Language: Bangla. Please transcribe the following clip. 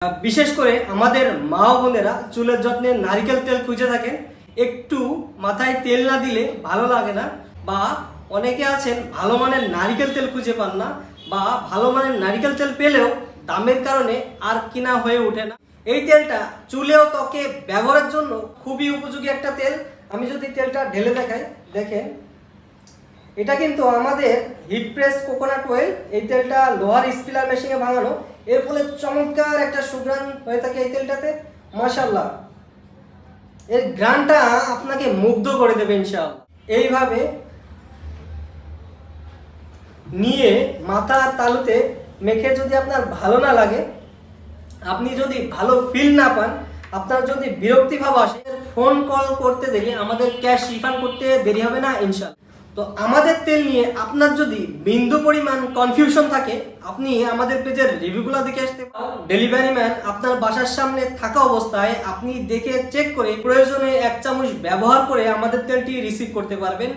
বিশেষ করে আমাদের মা বোনেরা চুলের যত্নে নারকেল তেল খুঁজে থাকেন, একটু মাথায় তেল না দিলে ভালো লাগে না, বা অনেকে আছেন ভালো মানের নারকেল তেল খুঁজে পান না, বা ভালো মানের নারকেল তেল পেলেও দামের কারণে আর কিনা হয়ে ওঠে না। এই তেলটা চুলে ও ত্বকে ব্যবহারের জন্য খুবই উপযোগী একটা তেল। আমি যদি তেলটা ঢেলে দেখাই, দেখেন এটা কিন্তু আমাদের হিট প্রেস কোকোনাট অয়েল। এই তেলটা লোহার স্পিলার মেশিনে ভাঙানো, এর ফলে চমৎকার একটা সুঘ্রাণ হয়ে থাকে এই তেলটাতে। মাশাআল্লাহ, এর ঘ্রাণটা আপনাকে মুগ্ধ করে দেবে ইনশাআল্লাহ। এইভাবে নিয়ে মাথার তালুতে মেখে যদি আপনার ভালো না লাগে, আপনি যদি ভালো ফিল না পান, আপনার যদি বিরক্তি ভাব আসে, ফোন কল করতে দেরি, আমাদের ক্যাশ রিফান্ড করতে দেরি হবে না ইনশাআল্লাহ। তো আমাদের তেল নিয়ে আপনার যদি বিন্দু পরিমাণ কনফিউশন থাকে, আপনি আমাদের পেজের রিভিউগুলো দেখে আসতে পারেন। ডেলিভারি ম্যান আপনার বাসার সামনে থাকা অবস্থায় আপনি দেখে চেক করে প্রয়োজনে 1 চামচ ব্যবহার করে আমাদের তেলটি রিসিভ করতে পারবেন।